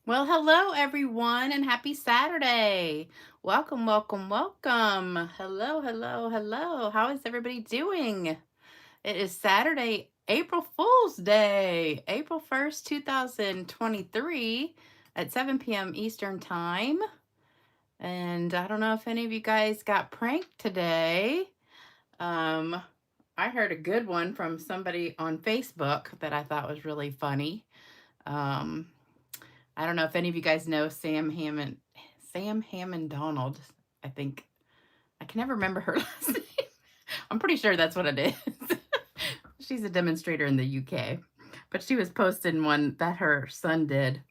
Well, hello everyone and happy Saturday. Welcome, welcome, welcome. Hello, hello, hello. How is everybody doing? It is Saturday, April Fool's Day, April 1st, 2023 at 7 p.m. Eastern Time. And I don't know if any of you guys got pranked today. Um, I heard a good one from somebody on Facebook that I thought was really funny. Um, I don't know if any of you guys know Sam Hammond Donald. I think I can never remember her last name. I'm pretty sure that's what it is. She's a demonstrator in the UK, but she was posting one that her son did,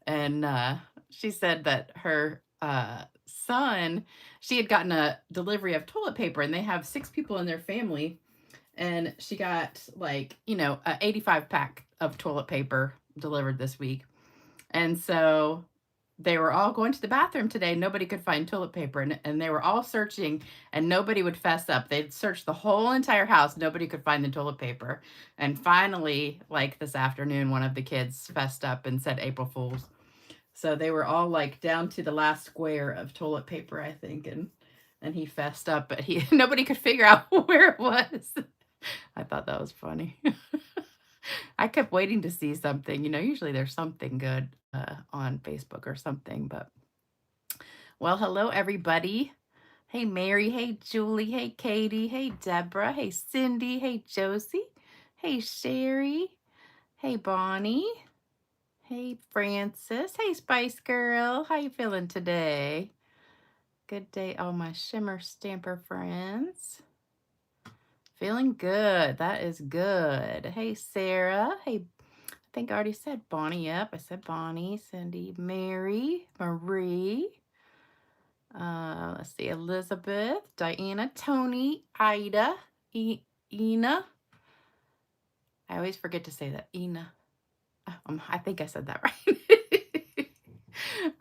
and she said that her son, she had gotten a delivery of toilet paper, and they have 6 people in their family, and she got like a 85 pack of toilet paper delivered this week. And so they were all going to the bathroom today. Nobody could find toilet paper, and they were all searching, and nobody would fess up. They'd searched the whole entire house. Nobody could find the toilet paper. And finally, like this afternoon, one of the kids fessed up and said April Fools. So they were all like down to the last square of toilet paper, I think, and he fessed up, but he nobody could figure out where it was. I thought that was funny. I kept waiting to see something. Usually there's something good on Facebook or something, but well, hello everybody. Hey Mary, hey Julie, hey Katie, hey Deborah, hey Cindy, hey Josie, hey Sherry, hey Bonnie, hey Francis, hey Spice Girl. How you feeling today? Good day, all my shimmer stamper friends. Feeling good. That is good. Hey Sarah. Hey, I think I already said Bonnie. Yep, I said Bonnie, Cindy, Mary, Marie. Let's see, Elizabeth, Diana, Tony, Ida, Ina. I always forget to say that. Ina. I think I said that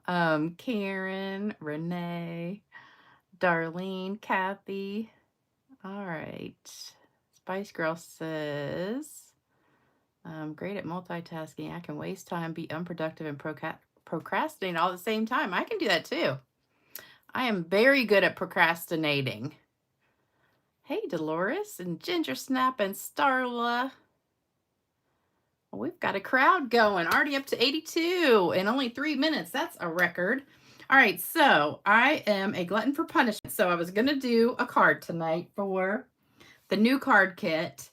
right. Karen, Renee, Darlene, Kathy. All right. Spice Girl says, I'm great at multitasking. I can waste time, be unproductive, and procrastinate all at the same time. I can do that too. I am very good at procrastinating. Hey, Dolores and Ginger Snap and Starla. Well, we've got a crowd going, already up to 82 in only 3 minutes. That's a record. All right, so I am a glutton for punishment. So I was going to do a card tonight for the new card kit.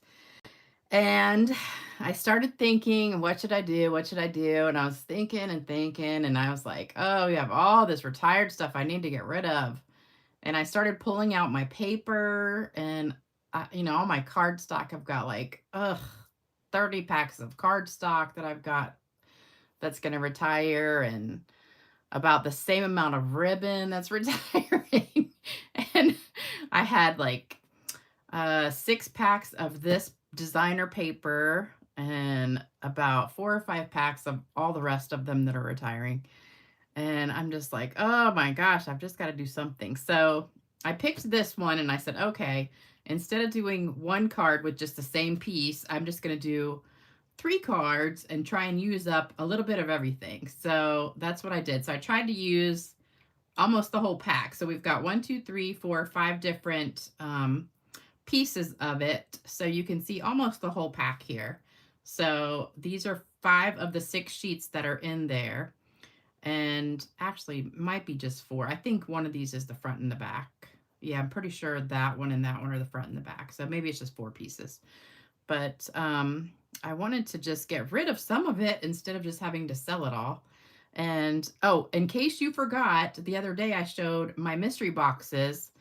And I started thinking, what should I do? What should I do? And I was thinking and thinking, and I was like, oh, you have all this retired stuff I need to get rid of. And I started pulling out my paper and, all my card stock. I've got like, 30 packs of card stock that I've got that's going to retire, and about the same amount of ribbon that's retiring. And I had like 6 packs of this designer paper and about 4 or 5 packs of all the rest of them that are retiring. And I'm just like, oh my gosh, I've just got to do something. So I picked this one and I said, okay, instead of doing one card with just the same piece, I'm just going to do 3 cards and try and use up a little bit of everything. So that's what I did. So I tried to use almost the whole pack. So we've got 1, 2, 3, 4, 5 different pieces of it. So you can see almost the whole pack here. So these are 5 of the 6 sheets that are in there. And actually might be just 4. I think one of these is the front and the back. Yeah, I'm pretty sure that one and that one are the front and the back. So maybe it's just 4 pieces. But I wanted to just get rid of some of it instead of just having to sell it all. And oh, in case you forgot, the other day I showed my mystery boxes.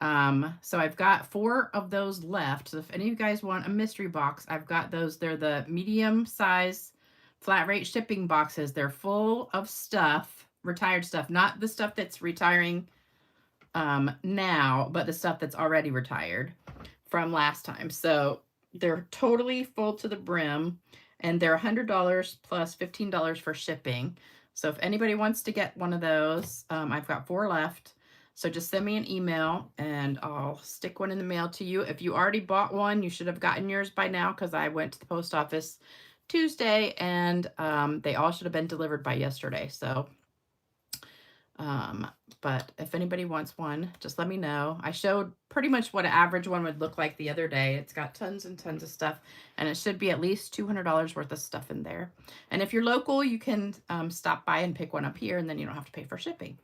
So I've got 4 of those left. So if any of you guys want a mystery box, I've got those. They're the medium size flat rate shipping boxes. They're full of stuff, retired stuff, not the stuff that's retiring now, but the stuff that's already retired from last time. So they're totally full to the brim, and they're $100 plus $15 for shipping. So if anybody wants to get one of those, I've got 4 left. So just send me an email and I'll stick one in the mail to you. If you already bought one, you should have gotten yours by now because I went to the post office Tuesday, and they all should have been delivered by yesterday. So, but if anybody wants one, just let me know. I showed pretty much what an average one would look like the other day. It's got tons and tons of stuff, and it should be at least $200 worth of stuff in there. And if you're local, you can stop by and pick one up here, and then you don't have to pay for shipping.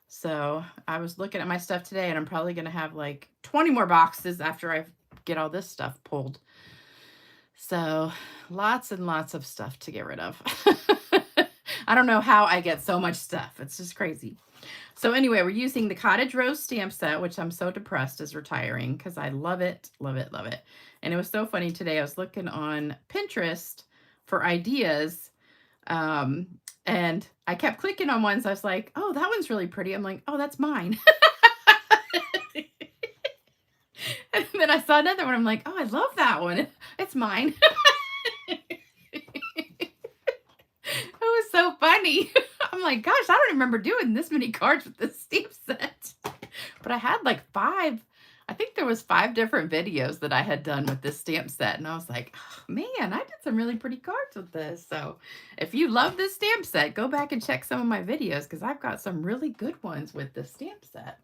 So I was looking at my stuff today, and I'm probably going to have like 20 more boxes after I get all this stuff pulled. So lots and lots of stuff to get rid of. I don't know how I get so much stuff. It's just crazy. So anyway, we're using the Cottage Rose stamp set, which I'm so depressed is retiring because I love it, love it, love it. And it was so funny today. I was looking on Pinterest for ideas, and I kept clicking on ones. I was like, oh, that one's really pretty. I'm like, oh, that's mine. And then I saw another one. I'm like, oh, I love that one. It's mine. It was so funny. I'm like, gosh, I don't remember doing this many cards with this stamp set. But I had like 5. I think there was 5 different videos that I had done with this stamp set. And I was like, oh, man, I did some really pretty cards with this. So if you love this stamp set, go back and check some of my videos because I've got some really good ones with this stamp set.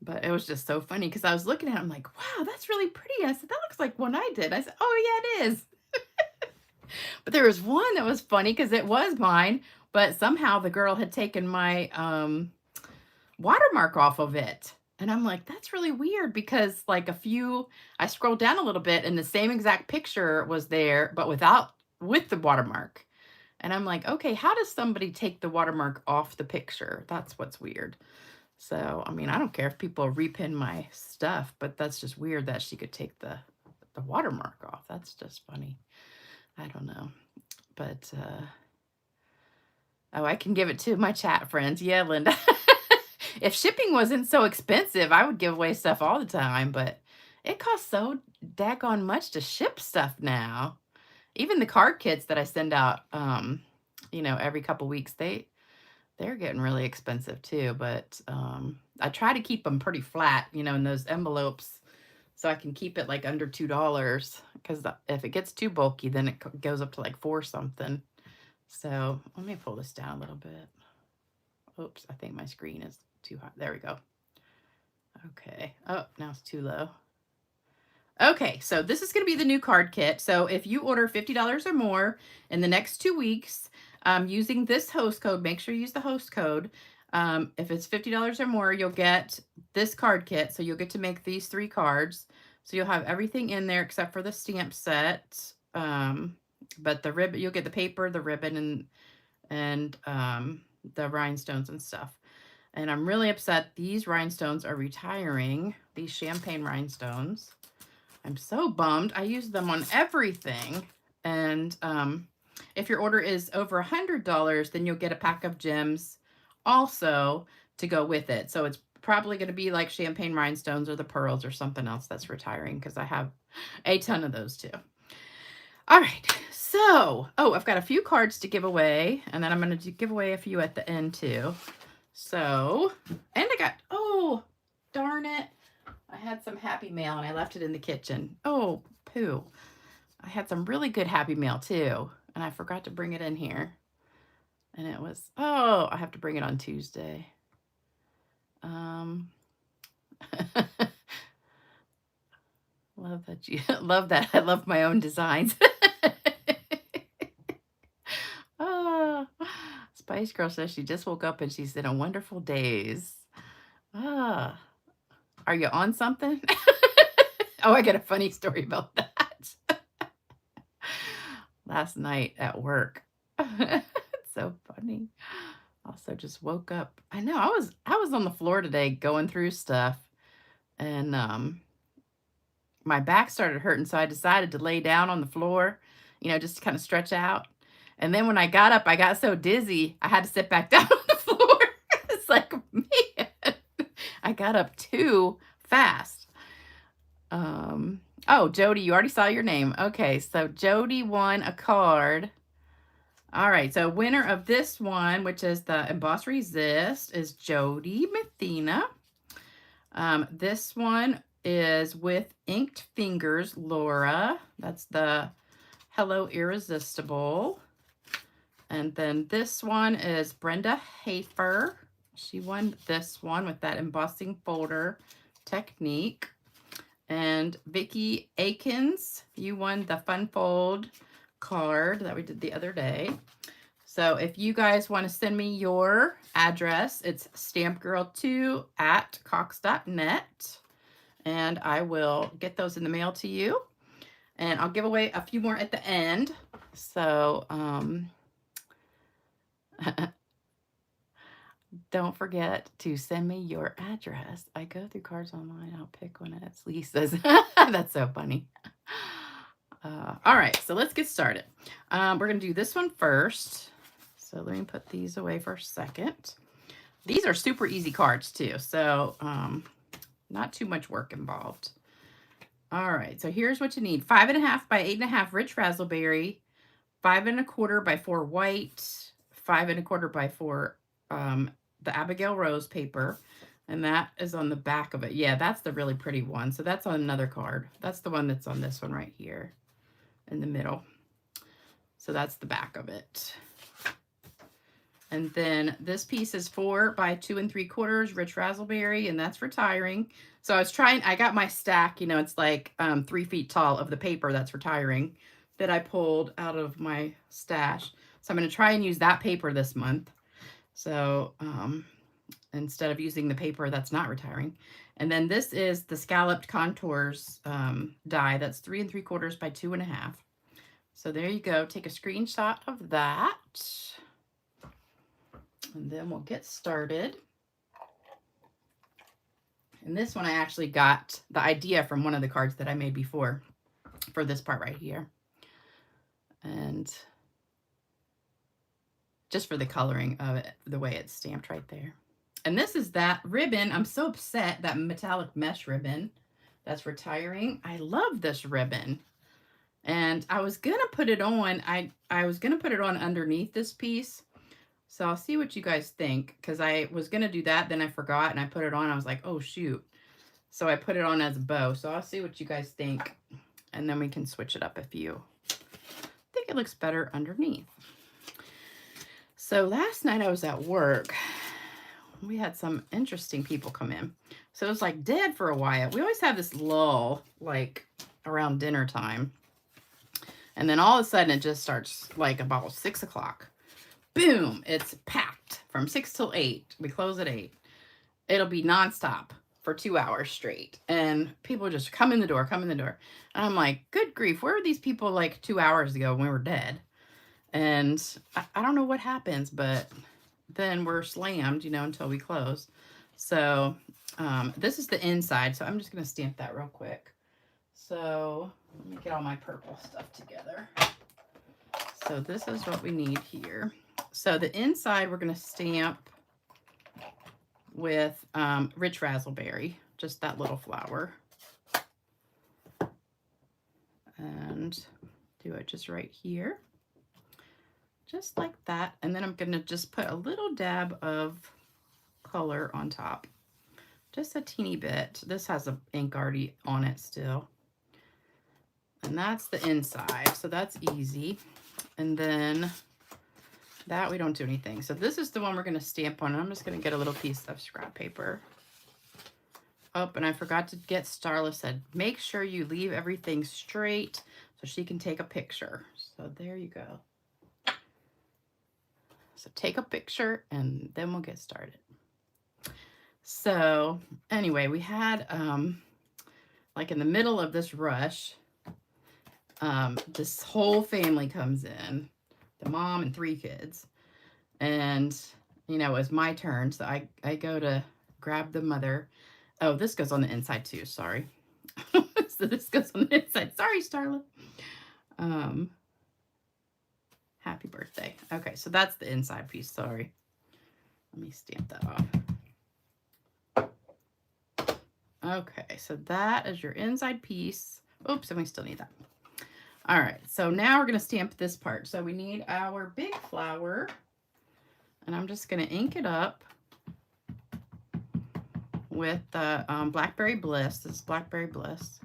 But it was just so funny because I was looking at it, I'm like, wow, that's really pretty. I said, that looks like one I did. I said, oh, yeah, it is. But there was one that was funny because it was mine, but somehow the girl had taken my watermark off of it. And I'm like, that's really weird because like I scrolled down a little bit and the same exact picture was there, but with the watermark. And I'm like, okay, how does somebody take the watermark off the picture? That's what's weird. So, I mean, I don't care if people repin my stuff, but that's just weird that she could take the watermark off. That's just funny. I don't know. But, oh, I can give it to my chat friends. Yeah, Linda. If shipping wasn't so expensive, I would give away stuff all the time, but it costs so daggone much to ship stuff now. Even the card kits that I send out, every couple weeks, they're getting really expensive too, but I try to keep them pretty flat, in those envelopes so I can keep it like under $2 because if it gets too bulky, then it goes up to like 4 something. So let me pull this down a little bit. Oops, I think my screen is too high. There we go. Okay. Oh, now it's too low. Okay, so this is going to be the new card kit. So if you order $50 or more in the next 2 weeks using this host code, make sure you use the host code. If it's $50 or more, you'll get this card kit. So you'll get to make these 3 cards. So you'll have everything in there except for the stamp set. But the ribbon, you'll get the paper, the ribbon, and the rhinestones and stuff. And I'm really upset these rhinestones are retiring, these champagne rhinestones. I'm so bummed. I use them on everything. And if your order is over $100, then you'll get a pack of gems also to go with it. So it's probably going to be like champagne rhinestones or the pearls or something else that's retiring because I have a ton of those too. All right. So, I've got a few cards to give away, and then I'm going to give away a few at the end too. So, and I got, oh, darn it. I had some Happy Mail and I left it in the kitchen. Oh, poo. I had some really good Happy Mail too, and I forgot to bring it in here. And it was, I have to bring it on Tuesday. Love that you love that. I love my own designs. Spice Girl says she just woke up and she's in a wonderful daze. Are you on something? I got a funny story about that. Last night at work. It's so funny. Also just woke up. I know I was on the floor today going through stuff, and my back started hurting, so I decided to lay down on the floor, just to kind of stretch out. And then when I got up, I got so dizzy, I had to sit back down on the floor. It's like, man, I got up too fast. Oh, Jody, you already saw your name. Okay, so Jody won a card. All right, so winner of this one, which is the Emboss Resist, is Jody Mathena. This one is with Inked Fingers, Laura. That's the Hello Irresistible. And then this one is Brenda Hafer. She won this one with that embossing folder technique. And Vicki Akins, you won the Fun Fold card that we did the other day. So if you guys want to send me your address, it's stampgirl2@cox.net. And I will get those in the mail to you. And I'll give away a few more at the end. So, don't forget to send me your address. I go through cards online. I'll pick one. It's Lisa's. That's so funny. All right, so let's get started. We're going to do this one first. So let me put these away for a second. These are super easy cards too, so not too much work involved. All right, so here's what you need. 5.5 by 8.5 rich razzleberry, 5 1/4 by 4 white, 5 1/4 by 4 the Abigail rose paper, and that is on the back of it. Yeah, that's the really pretty one. So that's on another card. That's the one that's on this one right here in the middle. So that's the back of it. And then this piece is 4 by 2 3/4 rich razzleberry, and that's retiring. So I got my stack, you know, it's like 3 feet tall of the paper that's retiring that I pulled out of my stash. So I'm going to try and use that paper this month. So instead of using the paper that's not retiring. And then this is the Scalloped Contours die. That's 3 3/4 by 2.5. So there you go. Take a screenshot of that. And then we'll get started. And this one I actually got the idea from one of the cards that I made before for this part right here. And just for the coloring of it, the way it's stamped right there. And this is that ribbon. I'm so upset, that metallic mesh ribbon that's retiring. I love this ribbon. And I was going to put it on. I was going to put it on underneath this piece. So I'll see what you guys think, because I was going to do that. Then I forgot and I put it on. I was like, oh, shoot. So I put it on as a bow. So I'll see what you guys think. And then we can switch it up if you think it looks better underneath. So last night I was at work. We had some interesting people come in. So it was like dead for a while. We always have this lull like around dinner time. And then all of a sudden it just starts like about 6 o'clock. Boom, it's packed from 6 till 8. We close at 8. It'll be nonstop for 2 hours straight. And people just come in the door, come in the door. And I'm like, good grief, where were these people like 2 hours ago when we were dead? And I don't know what happens, but then we're slammed, you know, until we close. So this is the inside. So I'm just going to stamp that real quick. So let me get all my purple stuff together. So this is what we need here. So the inside we're going to stamp with rich razzleberry, just that little flower. And do it just right here. Just like that. And then I'm going to just put a little dab of color on top. Just a teeny bit. This has an ink already on it still. And that's the inside. So that's easy. And then that we don't do anything. So this is the one we're going to stamp on. I'm just going to get a little piece of scrap paper. Oh, and I forgot to get Starla said, make sure you leave everything straight so she can take a picture. So there you go. So take a picture and then we'll get started. So anyway, we had like in the middle of this rush, this whole family comes in, the mom and 3 kids. And, you know, it was my turn. So I go to grab the mother. Oh, this goes on the inside too. Sorry. So this goes on the inside. Sorry, Starla. Happy birthday. Okay, so that's the inside piece. Sorry. Let me stamp that off. Okay, so that is your inside piece. Oops, and we still need that. All right, so now we're going to stamp this part. So we need our big flower, and I'm just going to ink it up with the Blackberry Bliss. This is Blackberry Bliss.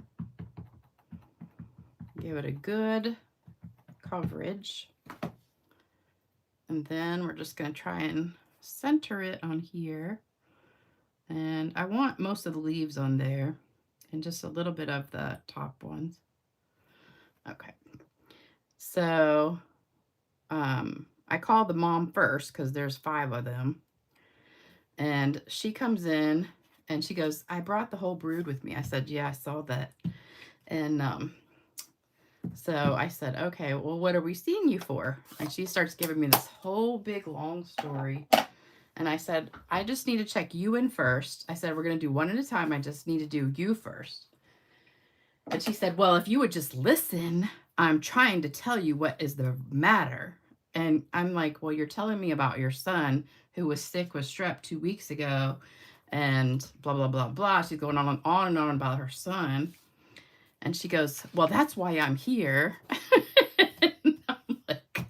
Give it a good coverage. And then we're just going to try and center it on here. And I want most of the leaves on there and just a little bit of the top ones. Okay. So I called the mom first because there's 5 of them. And she comes in and she goes, I brought the whole brood with me. I said, yeah, I saw that. And so I said, okay, well, what are we seeing you for? And she starts giving me this whole big long story. And I said, I just need to check you in first. I said, we're going to do one at a time. I just need to do you first. But she said, well, if you would just listen, I'm trying to tell you what is the matter. And I'm like, well, you're telling me about your son who was sick with strep 2 weeks ago and blah, blah, blah, blah. She's going on and on about her son. And she goes, well, that's why I'm here. And I'm like,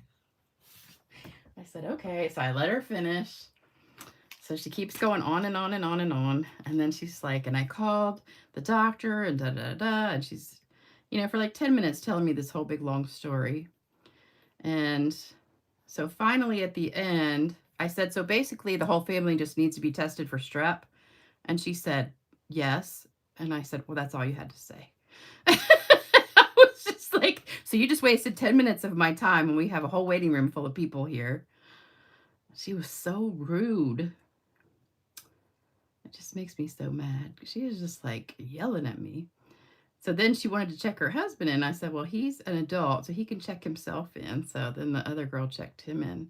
I said, okay. So I let her finish. So she keeps going on and on and on and on. And then she's like, and I called the doctor and da da da. And she's, you know, for like 10 minutes telling me this whole big long story. And so finally at the end, I said, so basically the whole family just needs to be tested for strep. And she said, yes. And I said, well, that's all you had to say. I was just like, so you just wasted 10 minutes of my time and we have a whole waiting room full of people here. She was so rude. It just makes me so mad. She was just like yelling at me. So then she wanted to check her husband in. I said, well, he's an adult, so he can check himself in. So then the other girl checked him in.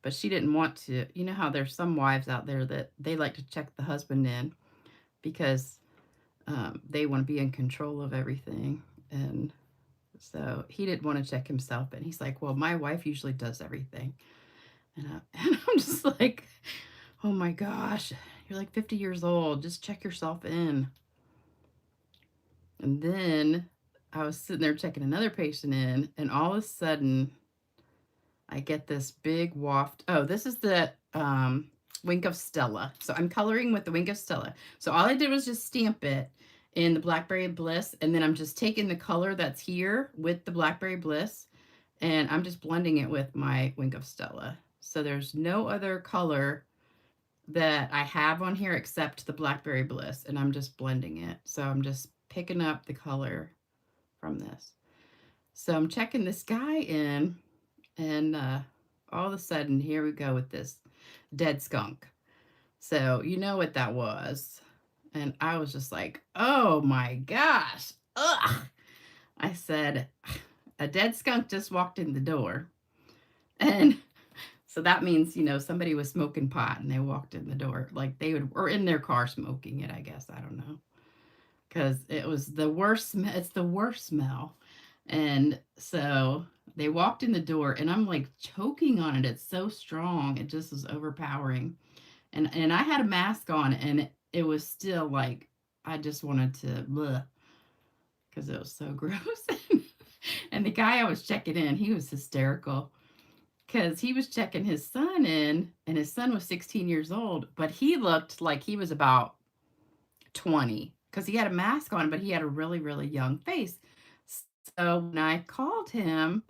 But she didn't want to. You know how there's some wives out there that they like to check the husband in because they want to be in control of everything. And so he didn't want to check himself in. He's like, well, my wife usually does everything. And I'm just like, oh my gosh, you're like 50 years old. Just check yourself in. And then I was sitting there checking another patient in, and all of a sudden, I get this big waft. Oh, this is the Wink of Stella. So I'm coloring with the Wink of Stella. So all I did was just stamp it in the Blackberry Bliss, and then I'm just taking the color that's here with the Blackberry Bliss, and I'm just blending it with my Wink of Stella. So there's no other color that I have on here except the Blackberry Bliss, and I'm just blending it. So I'm just picking up the color from this. So I'm checking this guy in, and all of a sudden, here we go with this dead skunk. So you know what that was. And I was just like, oh my gosh. Ugh. I said, a dead skunk just walked in the door. And so that means, you know, somebody was smoking pot and they walked in the door. Like they were in their car smoking it, I guess. I don't know. Because it was the worst, it's the worst smell. And so they walked in the door and I'm like choking on it. It's so strong. It just was overpowering. And I had a mask on and it was still like, I just wanted to, because it was so gross. And the guy I was checking in, he was hysterical because he was checking his son in and his son was 16 years old, but he looked like he was about 20 because he had a mask on, but he had a really, really young face. So when I called him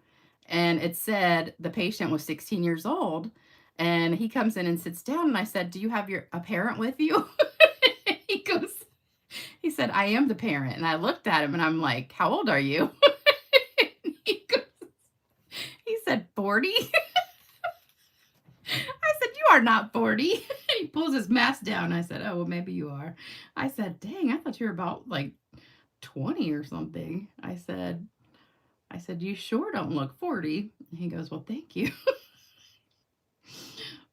and it said the patient was 16 years old and he comes in and sits down and I said, do you have a parent with you? He said, I am the parent. And I looked at him and I'm like, how old are you? He said, 40. I said, you are not 40. He pulls his mask down. I said, oh, well, maybe you are. I said, dang, I thought you were about like 20 or something. I said, you sure don't look 40. And he goes, well, thank you.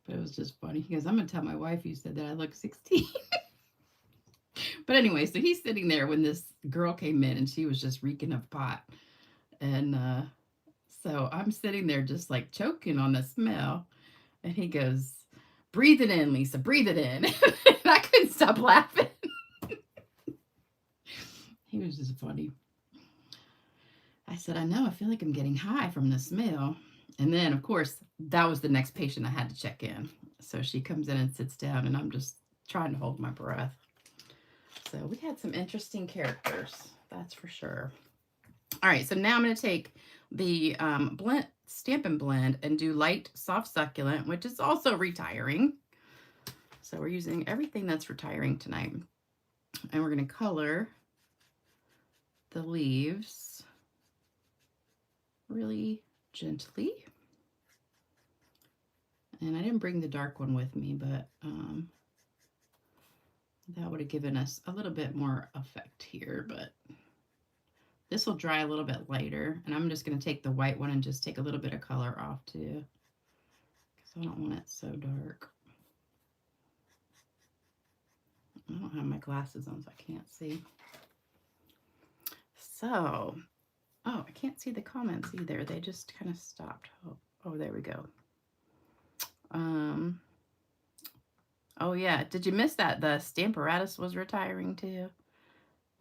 But it was just funny. He goes, I'm going to tell my wife you said that I look 16. But anyway, so he's sitting there when this girl came in and she was just reeking of pot. And so I'm sitting there just like choking on the smell. And he goes, breathe it in, Lisa, breathe it in. And I couldn't stop laughing. He was just funny. I said, I know, I feel like I'm getting high from the smell. And then, of course, that was the next patient I had to check in. So she comes in and sits down, and I'm just trying to hold my breath. So we had some interesting characters, that's for sure. All right, so now I'm going to take the Stampin' Blend and do light, soft succulent, which is also retiring. So we're using everything that's retiring tonight. And we're going to color the leaves really gently. And I didn't bring the dark one with me, but that would have given us a little bit more effect here, but this will dry a little bit lighter. And I'm just going to take the white one and just take a little bit of color off too, because I don't want it so dark. I don't have my glasses on, so I can't see. So, oh, I can't see the comments either. They just kind of stopped. Oh, there we go. Oh yeah, did you miss that the Stamparatus was retiring too?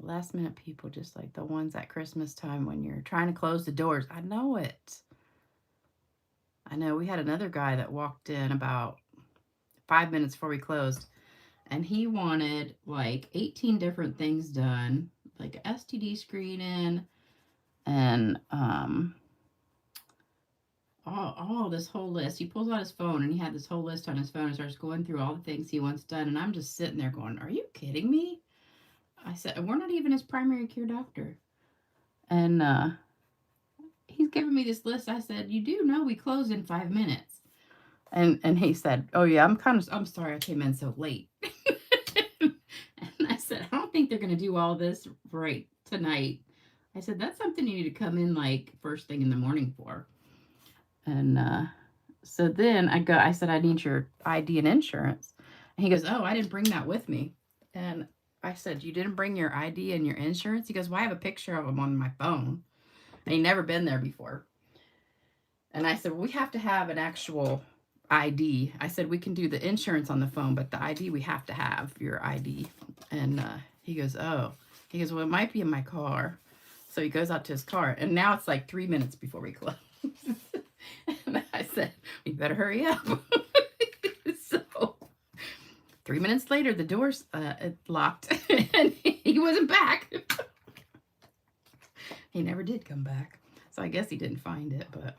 Last minute people, just like the ones at Christmas time when you're trying to close the doors. I know it. I know we had another guy that walked in about 5 minutes before we closed, and he wanted like 18 different things done, like a STD screening and all this whole list. He pulls out his phone and he had this whole list on his phone and starts going through all the things he wants done. And I'm just sitting there going, are you kidding me? I said, we're not even his primary care doctor. And he's giving me this list. I said, you do know we close in 5 minutes. And he said, oh yeah, I'm sorry I came in so late. And I said, I don't think they're going to do all this right tonight. I said, that's something you need to come in like first thing in the morning for. And so then I said, I need your ID and insurance. And he goes, oh, I didn't bring that with me. And I said, you didn't bring your ID and your insurance? He goes, well, I have a picture of him on my phone. And he'd never been there before. And I said, well, we have to have an actual ID. I said, we can do the insurance on the phone, but the ID, we have to have your ID. And he goes, oh. He goes, well, it might be in my car. So he goes out to his car. And now it's like 3 minutes before we close. And I said, we better hurry up. So 3 minutes later, the door's locked. And he wasn't back. He never did come back. So I guess he didn't find it, but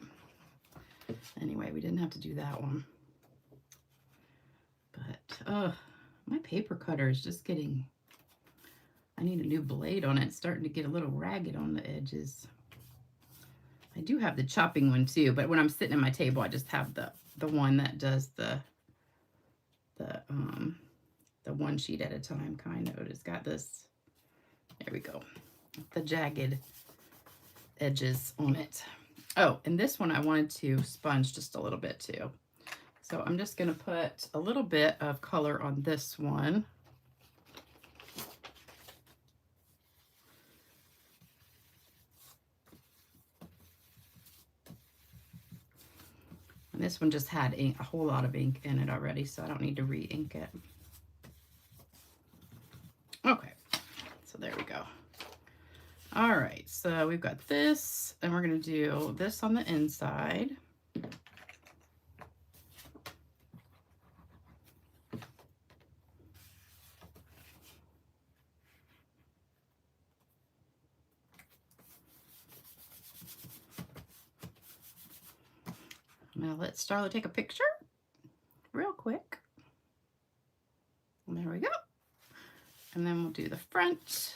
anyway, we didn't have to do that one. But my paper cutter is just getting, I need a new blade on it. It's starting to get a little ragged on the edges. I do have the chopping one too, but when I'm sitting at my table, I just have the one that does the one sheet at a time kind of. It's got this, there we go, the jagged edges on it. Oh, and this one I wanted to sponge just a little bit too. So I'm just going to put a little bit of color on this one. And this one just had ink, a whole lot of ink in it already, so I don't need to re-ink it. Okay, so there we go. All right, so we've got this, and we're going to do this on the inside. Now let Starla take a picture real quick. And there we go. And then we'll do the front.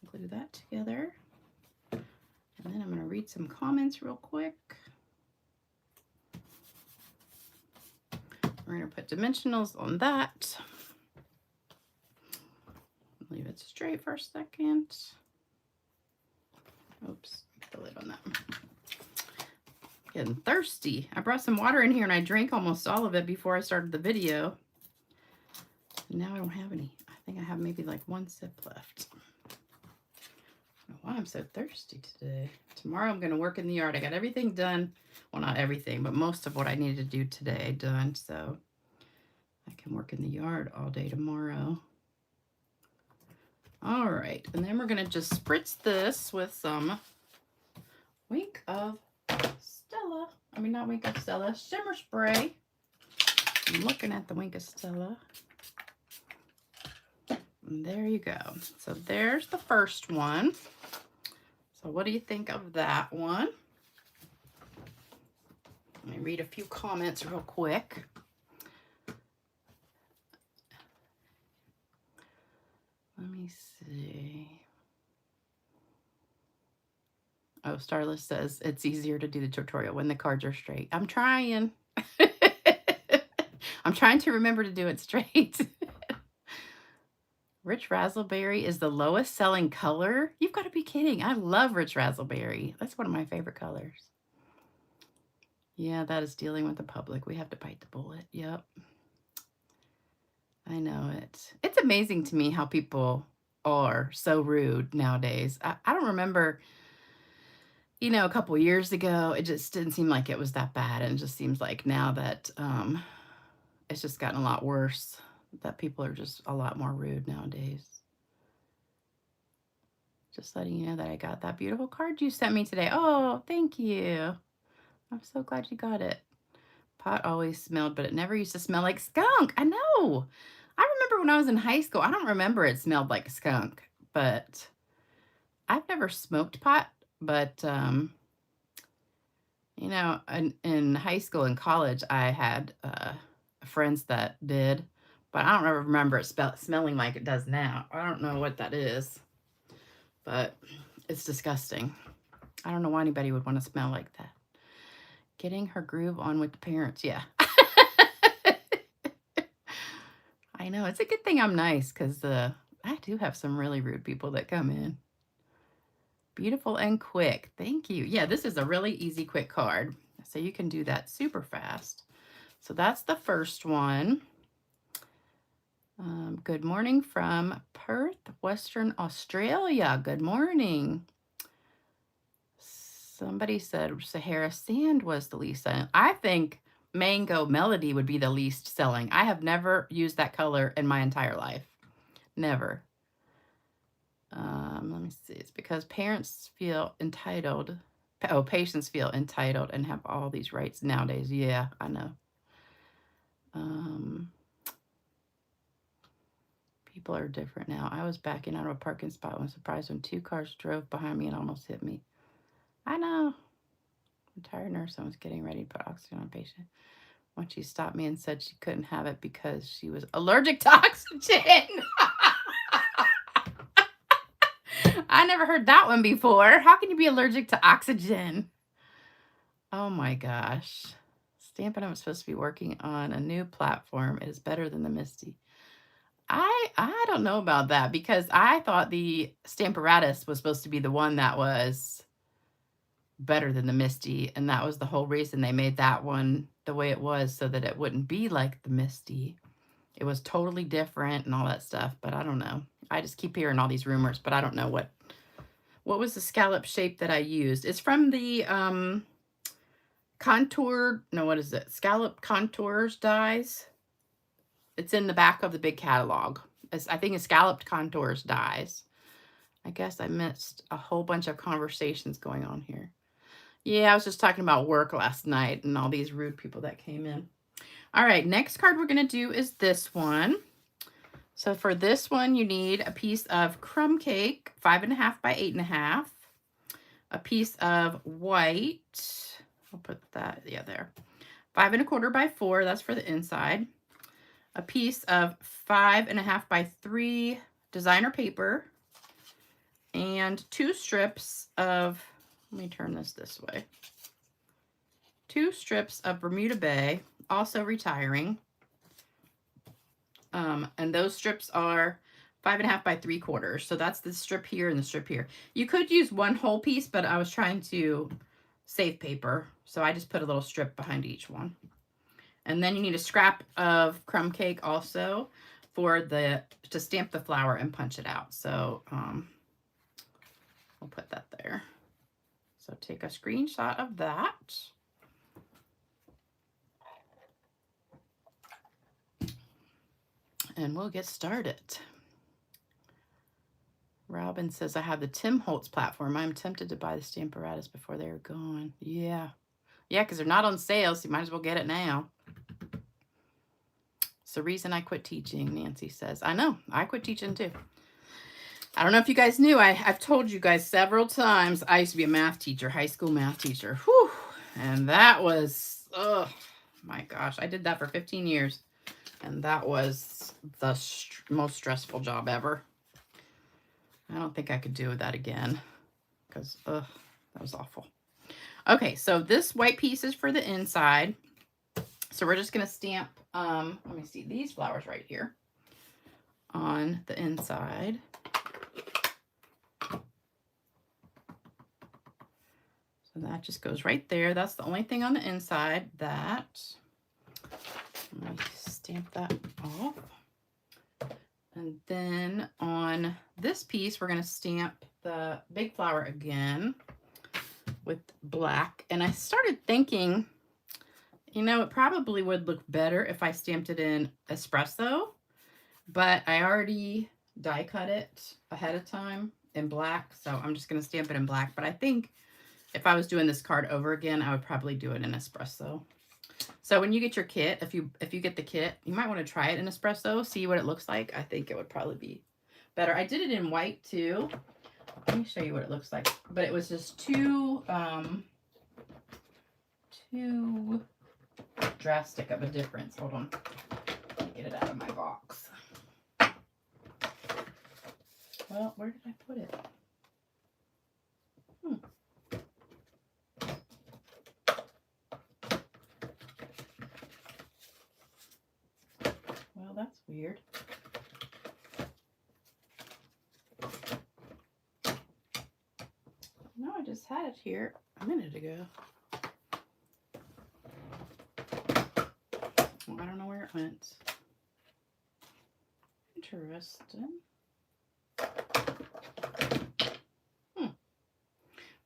Glue that together. And then I'm going to read some comments real quick. We're going to put dimensionals on that. Leave it straight for a second. Oops, put the lid on that. Getting thirsty. I brought some water in here and I drank almost all of it before I started the video. And now I don't have any. I think I have maybe like one sip left. I don't know why I'm so thirsty today. Tomorrow I'm going to work in the yard. I got everything done. Well, not everything, but most of what I needed to do today done. So I can work in the yard all day tomorrow. All right. And then we're going to just spritz this with some Wink of Stella. I mean, not Wink of Stella, shimmer spray. I'm looking at the Wink of Stella. And there you go. So there's the first one. So So what do you think of that one? Let me read a few comments real quick. Let me see. Oh, Starless says it's easier to do the tutorial when the cards are straight. I'm trying. I'm trying to remember to do it straight. Rich Razzleberry is the lowest selling color? You've got to be kidding. I love Rich Razzleberry. That's one of my favorite colors. Yeah, that is dealing with the public. We have to bite the bullet. Yep. I know it. It's amazing to me how people are so rude nowadays. I don't remember, you know, a couple years ago, it just didn't seem like it was that bad. And it just seems like now that it's just gotten a lot worse, that people are just a lot more rude nowadays. Just letting you know that I got that beautiful card you sent me today. Oh, thank you. I'm so glad you got it. Pot always smelled, but it never used to smell like skunk. I know. I remember when I was in high school, I don't remember it smelled like skunk, but I've never smoked pot. But, you know, in high school and college, I had friends that did, but I don't ever remember it smelling like it does now. I don't know what that is, but it's disgusting. I don't know why anybody would want to smell like that. Getting her groove on with the parents. Yeah. I know. It's a good thing I'm nice because I do have some really rude people that come in. Beautiful and quick. Thank you. Yeah, this is a really easy, quick card. So you can do that super fast. So that's the first one. Good morning from Perth, Western Australia. Good morning. Somebody said Sahara Sand was the least selling. I think Mango Melody would be the least selling. I have never used that color in my entire life. Never. Let me see. It's because parents feel entitled. Oh, patients feel entitled and have all these rights nowadays. Yeah, I know. People are different now. I was backing out of a parking spot and was surprised when 2 cars drove behind me and almost hit me. I know. Retired nurse, someone's getting ready to put oxygen on a patient. Once she stopped me and said she couldn't have it because she was allergic to oxygen. I never heard that one before. How can you be allergic to oxygen? Oh my gosh. Stampin' UP is supposed to be working on a new platform. It is better than the Misty. I don't know about that because I thought the Stamparatus was supposed to be the one that was better than the Misty, and that was the whole reason they made that one the way it was, so that it wouldn't be like the Misty. It was totally different and all that stuff, but I don't know. I just keep hearing all these rumors, but I don't know what was the scallop shape that I used. It's from the Scallop Contours dies. It's in the back of the big catalog. I think it's Scalloped Contours dies. I guess I missed a whole bunch of conversations going on here. Yeah, I was just talking about work last night and all these rude people that came in. All right, next card we're going to do is this one. So for this one, you need a piece of crumb cake, 5.5 by 8.5. A piece of white. I'll put that, yeah, there. 5 1/4 by 4, that's for the inside. A piece of 5.5 by 3 designer paper. And 2 strips of, let me turn this way. 2 strips of Bermuda Bay, also retiring. And those strips are 5.5 by 3/4. So that's the strip here and the strip here. You could use one whole piece, but I was trying to save paper. So I just put a little strip behind each one. And then you need a scrap of crumb cake also for to stamp the flower and punch it out. So we'll put that there. So take a screenshot of that. And we'll get started. Robin says, I have the Tim Holtz platform. I'm tempted to buy the Stamparatus before they're gone. Yeah. Yeah, because they're not on sale, so you might as well get it now. It's the reason I quit teaching, Nancy says. I know. I quit teaching too. I don't know if you guys knew, I've told you guys several times, I used to be a math teacher, high school math teacher. Whew. And that was, oh my gosh, I did that for 15 years. And that was the most stressful job ever. I don't think I could do that again because, that was awful. Okay, so this white piece is for the inside. So we're just going to stamp, let me see, these flowers right here on the inside. So that just goes right there. That's the only thing on the inside. That, let me stamp that off. And then on this piece, we're going to stamp the big flower again with black. And I started thinking, you know, it probably would look better if I stamped it in espresso, but I already die cut it ahead of time in black. So I'm just going to stamp it in black. But I think if I was doing this card over again, I would probably do it in espresso. So when you get your kit, if you get the kit, you might want to try it in espresso, see what it looks like. I think it would probably be better. I did it in white too. Let me show you what it looks like. But it was just too drastic of a difference. Hold on. Let me get it out of my box. Well, where did I put it? Well, that's weird. No, I just had it here a minute ago. Well, I don't know where it went. Interesting.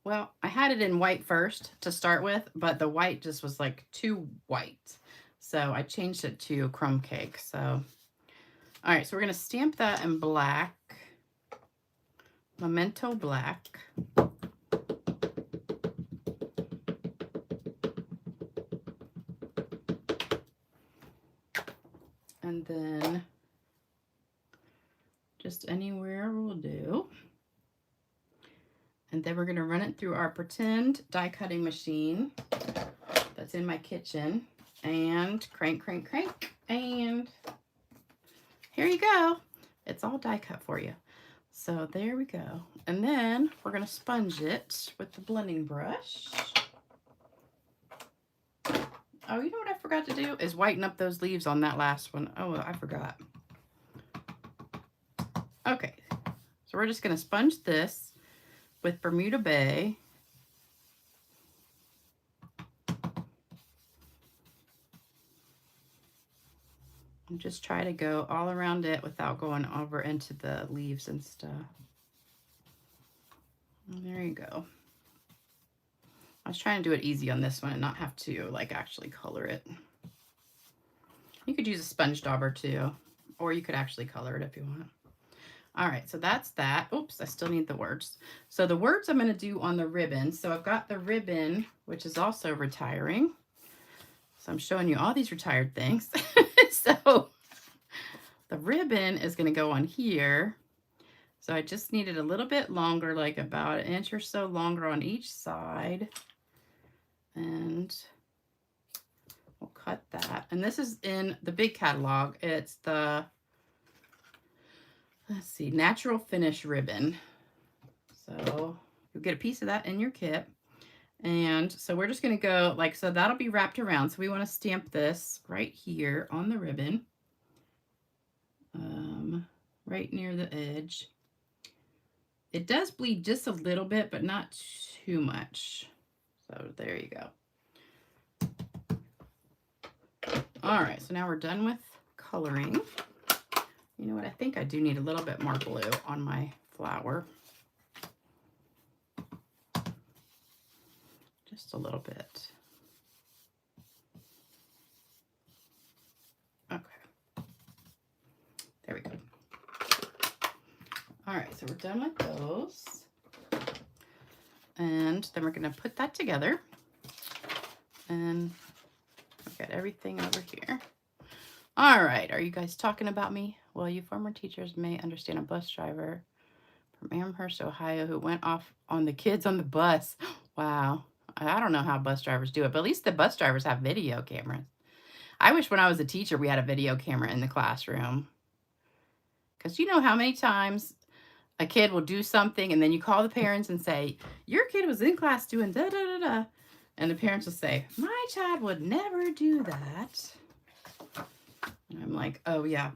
Well, I had it in white first to start with, but the white just was like too white. So I changed it to crumb cake. So, all right, so we're going to stamp that in black. Memento black. And then just anywhere will do. And then we're going to run it through our pretend die cutting machine that's in my kitchen. And crank, crank, crank. And here you go. It's all die cut for you. So there we go. And then we're going to sponge it with the blending brush. Oh, you know what I forgot to do is whiten up those leaves on that last one. Oh, I forgot. Okay. So we're just going to sponge this with Bermuda Bay. And just try to go all around it without going over into the leaves and stuff. And there you go. I was trying to do it easy on this one and not have to like actually color it. You could use a sponge dauber too, or you could actually color it if you want. All right, so that's that. Oops, I still need the words. So the words I'm going to do on the ribbon. So I've got the ribbon, which is also retiring. So I'm showing you all these retired things. So the ribbon is going to go on here. So I just need it a little bit longer, like about 1 inch or so longer on each side. And we'll cut that. And this is in the big catalog. It's the, let's see, natural finish ribbon. So you'll get a piece of that in your kit. And so we're just going to go like, so that'll be wrapped around. So we want to stamp this right here on the ribbon, right near the edge. It does bleed just a little bit, but not too much. So there you go. All right, so now we're done with coloring. You know what? I think I do need a little bit more glue on my flower. Just a little bit. Okay. There we go. All right, so we're done with those. And then we're going to put that together. And I've got everything over here. All right, are you guys talking about me? Well, you former teachers may understand a bus driver from Amherst, Ohio, who went off on the kids on the bus. Wow. I don't know how bus drivers do it, but at least the bus drivers have video cameras. I wish when I was a teacher we had a video camera in the classroom. Because you know how many times a kid will do something and then you call the parents and say, your kid was in class doing da da da da. And the parents will say, my child would never do that. And I'm like, oh yeah,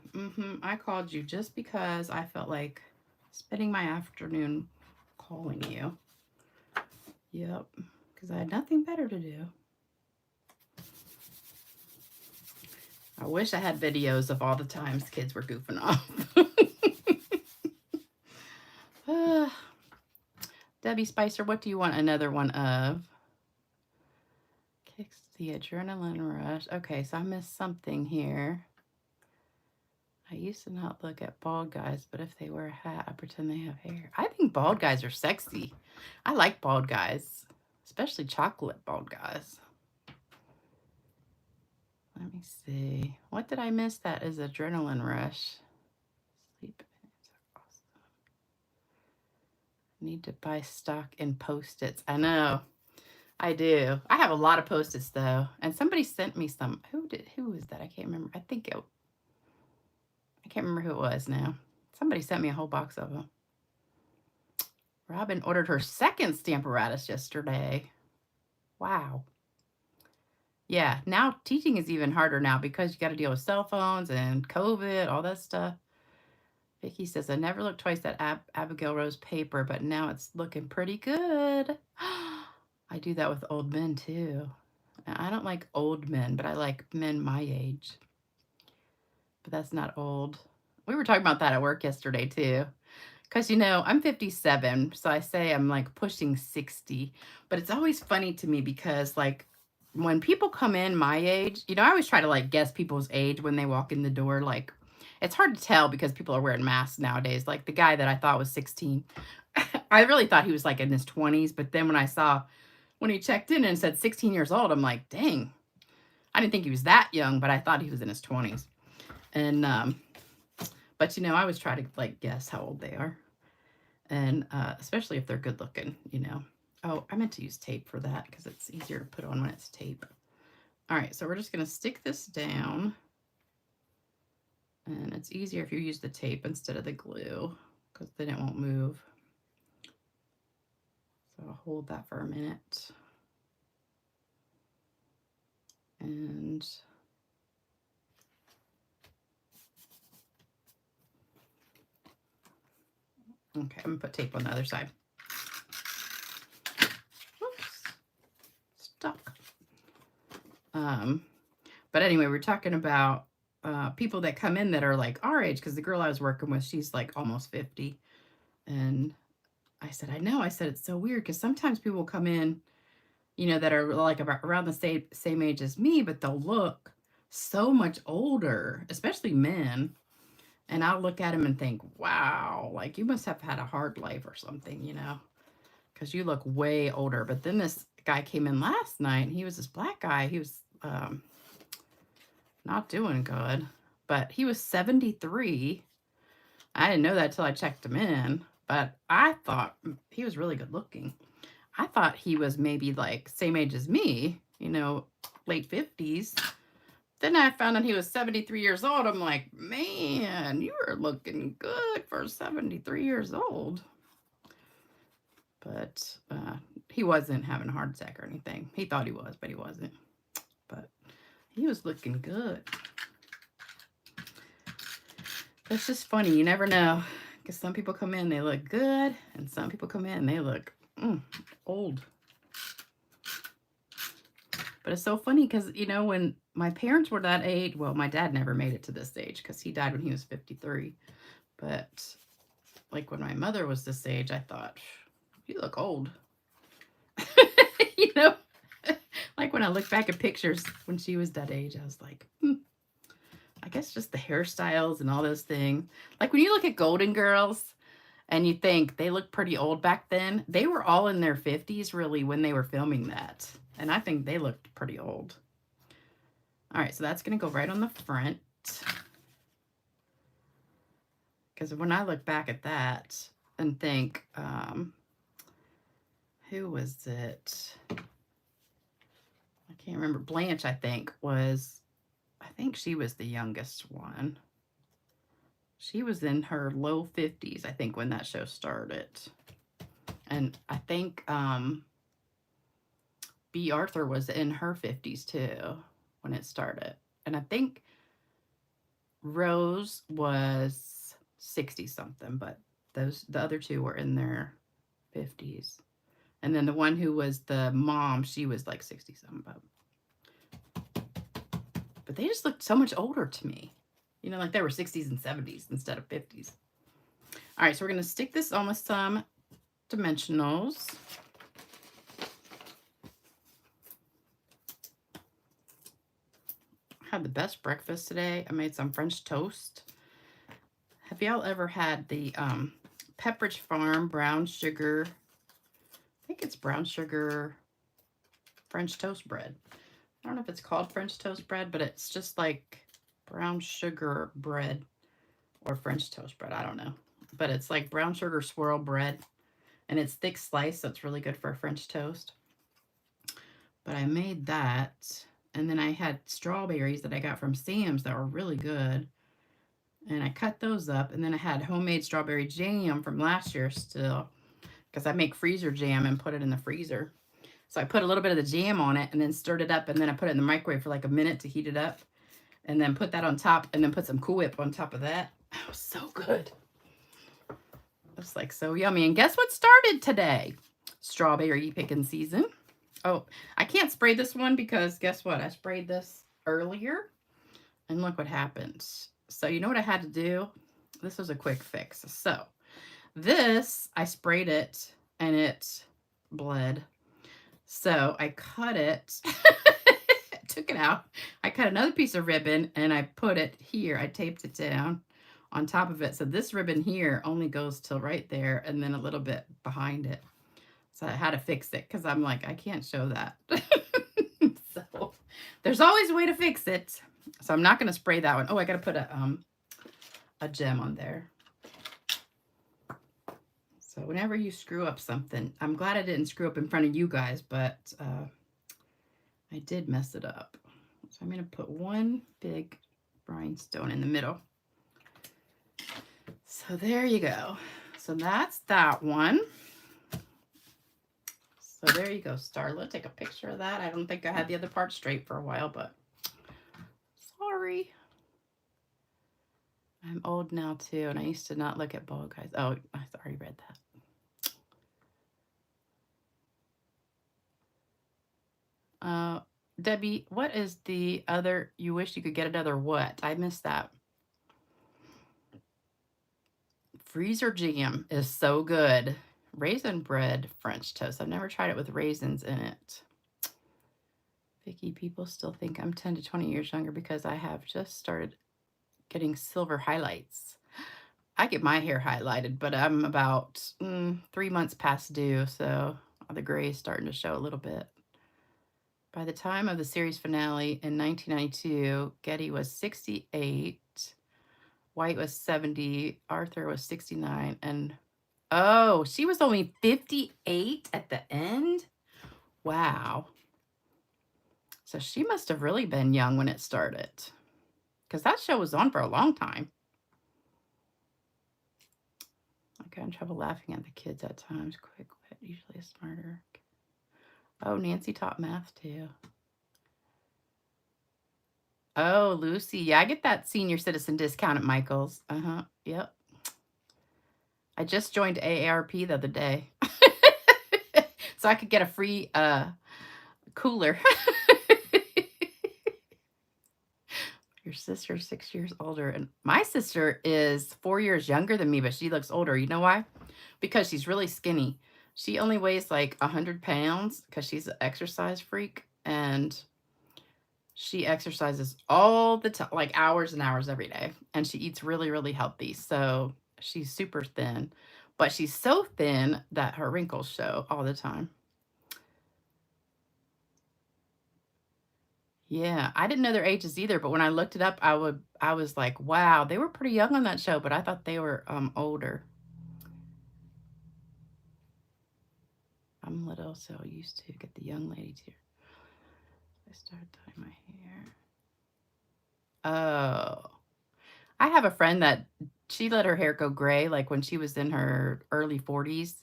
I called you just because I felt like spending my afternoon calling you. Yep, because I had nothing better to do. I wish I had videos of all the times kids were goofing off. Debbie Spicer, what do you want another one of? Kicks the adrenaline rush. Okay, so I missed something here. I used to not look at bald guys, but if they wear a hat, I pretend they have hair. I think bald guys are sexy. I like bald guys, especially chocolate bald guys. Let me see. What did I miss that is adrenaline rush? Sleep minutes are awesome. Need to buy stock in Post-its. I know. I do. I have a lot of Post-its though. And somebody sent me some. Who was that? I can't remember. I can't remember who it was now. Somebody sent me a whole box of them. Robin ordered her second Stamparatus yesterday. Wow. Yeah, now teaching is even harder now because you got to deal with cell phones and COVID, all that stuff. Vicky says, I never looked twice at Abigail Rose paper, but now it's looking pretty good. I do that with old men too. I don't like old men, but I like men my age. But that's not old. We were talking about that at work yesterday too. Because, you know, I'm 57, so I say I'm like pushing 60. But it's always funny to me because, like, when people come in my age, you know, I always try to like guess people's age when they walk in the door. Like, it's hard to tell because people are wearing masks nowadays. Like the guy that I thought was 16, I really thought he was like in his 20s. But then when he checked in and said 16 years old, I'm like, dang, I didn't think he was that young, but I thought he was in his 20s. And, but, you know, I always try to like guess how old they are. And especially if they're good looking, you know. Oh, I meant to use tape for that because it's easier to put on when it's tape. All right, so we're just going to stick this down. And it's easier if you use the tape instead of the glue because then it won't move. So I'll hold that for a minute. And okay, I'm going to put tape on the other side. Oops, stuck. But anyway, we're talking about people that come in that are like our age, because the girl I was working with, she's like almost 50. And I said, I know. I said, it's so weird because sometimes people come in, you know, that are like about around the same age as me, but they'll look so much older, especially men. And I'll look at them and think, wow, like you must have had a hard life or something, you know, because you look way older. But then this guy came in last night. And he was this black guy. He was not doing good, but he was 73. I didn't know that till I checked him in, but I thought he was really good looking. I thought he was maybe like same age as me, you know, late 50s. Then I found out he was 73 years old. I'm like, man, you are looking good for 73 years old. But he wasn't having a heart attack or anything. He thought he was, but he wasn't. But he was looking good. It's just funny. You never know. Because some people come in, they look good. And some people come in, they look old. But it's so funny because, you know, when my parents were that age, well, my dad never made it to this age because he died when he was 53. But like when my mother was this age, I thought, you look old. You know, like when I look back at pictures when she was that age, I was like, I guess just the hairstyles and all those things. Like when you look at Golden Girls and you think they look pretty old back then, they were all in their 50s really when they were filming that. And I think they looked pretty old. All right, so that's going to go right on the front. Because when I look back at that, and think, who was it? I can't remember. Blanche, I think she was the youngest one. She was in her low 50s, I think, when that show started. And I think B. Arthur was in her 50s too when it started. And I think Rose was 60 something, but the other two were in their 50s. And then the one who was the mom, she was like 60 something. But they just looked so much older to me. You know, like they were 60s and 70s instead of 50s. All right, so we're going to stick this on with some dimensionals. I had the best breakfast today. I made some French toast. Have y'all ever had the Pepperidge Farm brown sugar? I think it's brown sugar French toast bread. I don't know if it's called French toast bread, but it's just like brown sugar bread or French toast bread. I don't know. But it's like brown sugar swirl bread, and it's thick slice, so it's really good for a French toast. But I made that, and then I had strawberries that I got from Sam's that were really good. And I cut those up, and then I had homemade strawberry jam from last year still, because I make freezer jam and put it in the freezer. So I put a little bit of the jam on it and then stirred it up, and then I put it in the microwave for like a minute to heat it up, and then put that on top, and then put some Cool Whip on top of that. It was so good. It was like so yummy. And guess what started today? Strawberry picking season. Oh, I can't spray this one because guess what? I sprayed this earlier, and look what happened. So you know what I had to do? This was a quick fix. So this, I sprayed it and it bled. So I cut it, took it out. I cut another piece of ribbon and I put it here. I taped it down on top of it. So this ribbon here only goes till right there and then a little bit behind it. So I had to fix it because I'm like, I can't show that. So there's always a way to fix it. So I'm not going to spray that one. Oh, I got to put a gem on there. So whenever you screw up something, I'm glad I didn't screw up in front of you guys, but I did mess it up. So I'm going to put one big rhinestone in the middle. So there you go. So that's that one. So there you go, Starla. Take a picture of that. I don't think I had the other part straight for a while, but sorry. I'm old now too, and I used to not look at ball guys. Oh, I already read that. Debbie, what is the other, you wish you could get another what? I missed that. Freezer jam is so good. Raisin bread French toast. I've never tried it with raisins in it. Vicky, people still think I'm 10 to 20 years younger because I have just started getting silver highlights. I get my hair highlighted, but I'm about 3 months past due, so the gray is starting to show a little bit. By the time of the series finale in 1992, Getty was 68, White was 70, Arthur was 69, and oh, she was only 58 at the end? Wow. So she must have really been young when it started, because that show was on for a long time. I got in trouble laughing at the kids at times. Quick wit, usually a smarter. Oh, Nancy taught math too. Oh, Lucy. Yeah, I get that senior citizen discount at Michael's. Yep. I just joined AARP the other day. So I could get a free cooler. Your sister's 6 years older. And my sister is 4 years younger than me, but she looks older. You know why? Because she's really skinny. She only weighs like 100 pounds because she's an exercise freak. And she exercises all the time, like hours and hours every day. And she eats really, really healthy. So she's super thin. But she's so thin that her wrinkles show all the time. Yeah, I didn't know their ages either, but when I looked it up, I was like, wow, they were pretty young on that show, but I thought they were older. I'm little, so used to get the young ladies here. I started dyeing my hair. Oh. I have a friend that she let her hair go gray like when she was in her early 40s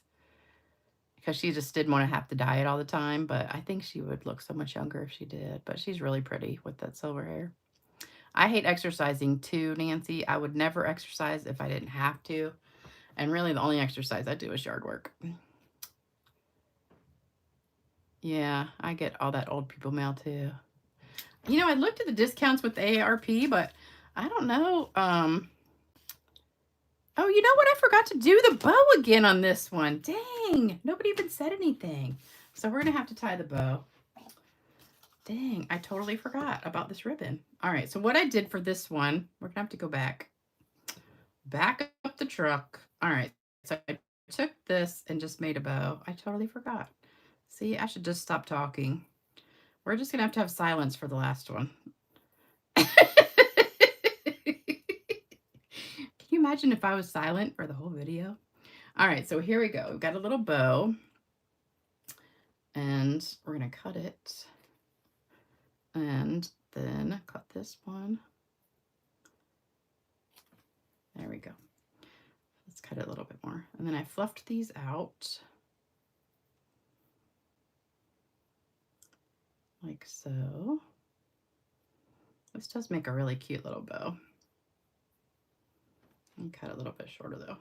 because she just didn't want to have to dye it all the time. But I think she would look so much younger if she did. But she's really pretty with that silver hair. I hate exercising too, Nancy. I would never exercise if I didn't have to. And really the only exercise I do is yard work. Yeah, I get all that old people mail too. You know, I looked at the discounts with the AARP, but I don't know. Oh, you know what? I forgot to do the bow again on this one. Dang, nobody even said anything. So we're going to have to tie the bow. Dang, I totally forgot about this ribbon. All right, so what I did for this one, we're going to have to go back up the truck. All right, so I took this and just made a bow. I totally forgot. See, I should just stop talking. We're just going to have silence for the last one. Can you imagine if I was silent for the whole video? All right, so here we go. We've got a little bow. And we're going to cut it. And then cut this one. There we go. Let's cut it a little bit more. And then I fluffed these out. Like so. This does make a really cute little bow. And cut it a little bit shorter though.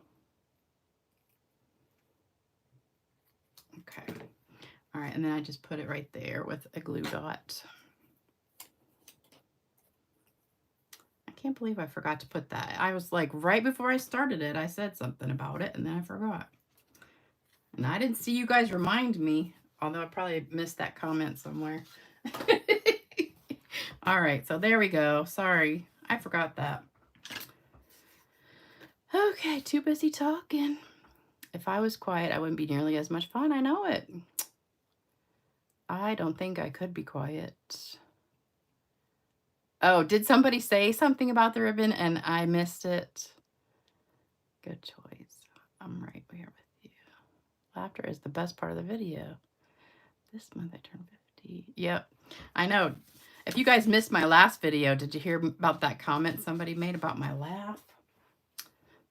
Okay. All right, and then I just put it right there with a glue dot. I can't believe I forgot to put that. I was like, right before I started it, I said something about it, and then I forgot. And I didn't see you guys remind me, although I probably missed that comment somewhere. All right, so there we go. Sorry, I forgot that. Okay, too busy talking. If I was quiet, I wouldn't be nearly as much fun. I know it. I don't think I could be quiet. Oh, did somebody say something about the ribbon and I missed it? Good choice. I'm right here with you. Laughter is the best part of the video. This month I turned 50. Yep, I know. If you guys missed my last video, did you hear about that comment somebody made about my laugh?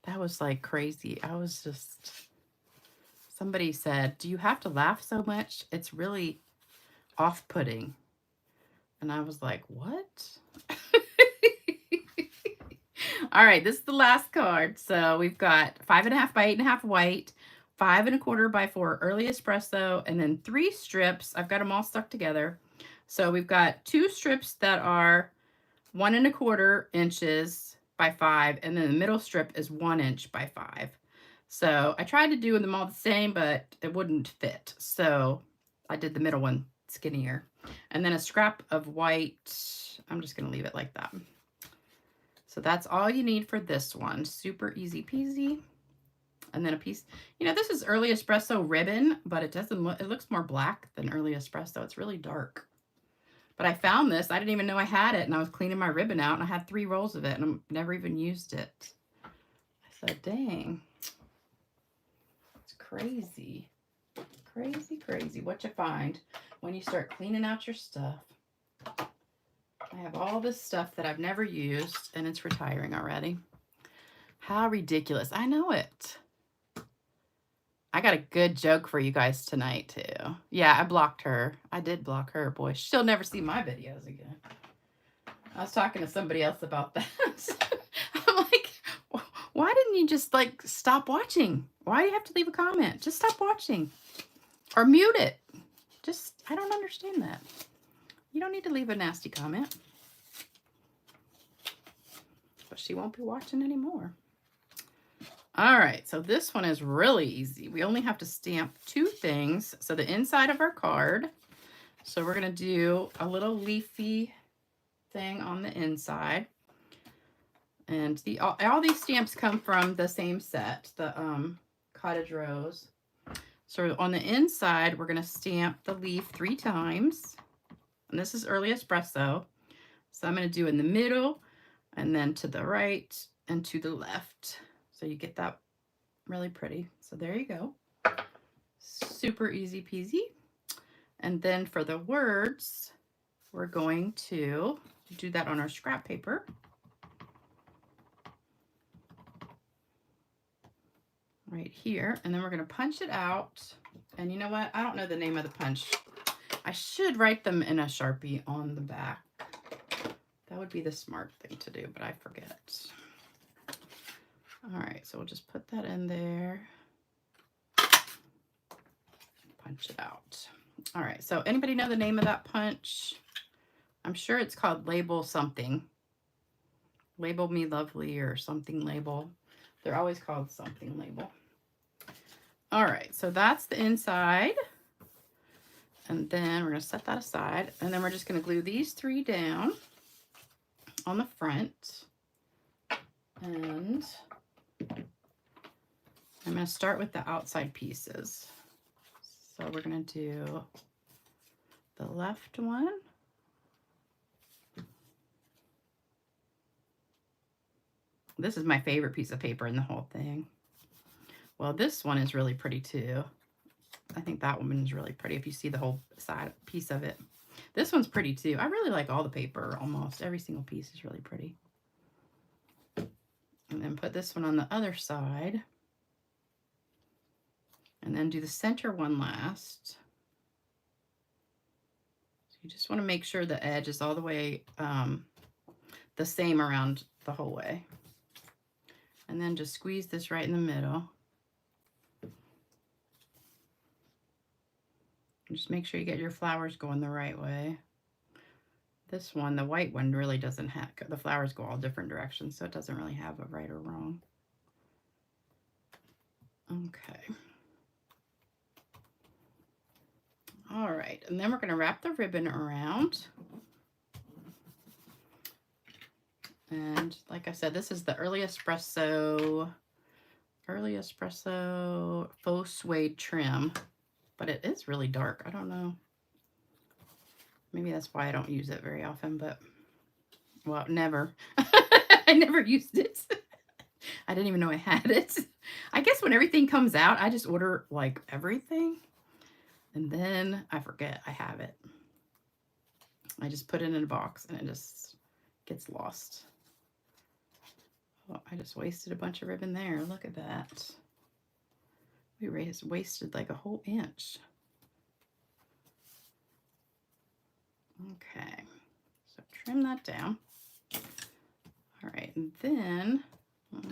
That was like crazy. I was just... Somebody said, do you have to laugh so much? It's really off-putting. And I was like, what? All right, this is the last card. So we've got 5.5 by 8.5 white, 5 1/4 by 4 early espresso, and then 3 strips. I've got them all stuck together. So we've got 2 strips that are 1 1/4 inches by 5, and then the middle strip is 1 inch by 5. So I tried to do them all the same, but it wouldn't fit. So I did the middle one skinnier. And then a scrap of white. I'm just going to leave it like that. So that's all you need for this one. Super easy peasy. And then a piece, you know, this is early espresso ribbon, but it doesn't look, it looks more black than early espresso. It's really dark. But I found this. I didn't even know I had it. And I was cleaning my ribbon out and I had 3 rolls of it and I've never even used it. I said, dang. It's crazy. Crazy, crazy what you find when you start cleaning out your stuff. I have all this stuff that I've never used and it's retiring already. How ridiculous. I know it. I got a good joke for you guys tonight too. Yeah, I blocked her. I did block her. Boy, she'll never see my videos again. I was talking to somebody else about that. I'm like, why didn't you just like stop watching? Why do you have to leave a comment? Just stop watching or mute it. Just, I don't understand that. You don't need to leave a nasty comment. But she won't be watching anymore. All right, so this one is really easy. We only have to stamp 2 things. So the inside of our card. So we're going to do a little leafy thing on the inside. And all these stamps come from the same set, the Cottage Rose. So on the inside, we're going to stamp the leaf 3 times. And this is early espresso. So I'm going to do in the middle and then to the right and to the left. So you get that really pretty. So there you go. Super easy peasy. And then for the words, we're going to do that on our scrap paper. Right here. And then we're going to punch it out. And you know what? I don't know the name of the punch. I should write them in a Sharpie on the back. That would be the smart thing to do, but I forget. All right, so we'll just put that in there. Punch it out. All right, so anybody know the name of that punch? I'm sure it's called Label something. Label Me Lovely or something label. They're always called something label. All right, so that's the inside. And then we're going to set that aside. And then we're just going to glue these 3 down on the front. And I'm going to start with the outside pieces. So we're going to do the left one. This is my favorite piece of paper in the whole thing. Well, this one is really pretty too. I think that one is really pretty if you see the whole side piece of it. This one's pretty too. I really like all the paper, almost. Every single piece is really pretty. And then put this one on the other side. And then do the center one last. So you just want to make sure the edge is all the way the same around the whole way. And then just squeeze this right in the middle. And just make sure you get your flowers going the right way. This one, the white one, really doesn't have, the flowers go all different directions, so it doesn't really have a right or wrong. Okay. All right, and then we're going to wrap the ribbon around. And like I said, this is the Early Espresso faux suede trim, but it is really dark. I don't know. Maybe that's why I don't use it very often, but, well, never. I never used it. I didn't even know I had it. I guess when everything comes out, I just order, like, everything, and then I forget I have it. I just put it in a box, and it just gets lost. Oh, I just wasted a bunch of ribbon there. Look at that. We wasted, like, a whole inch. Okay, so trim that down. All right, and then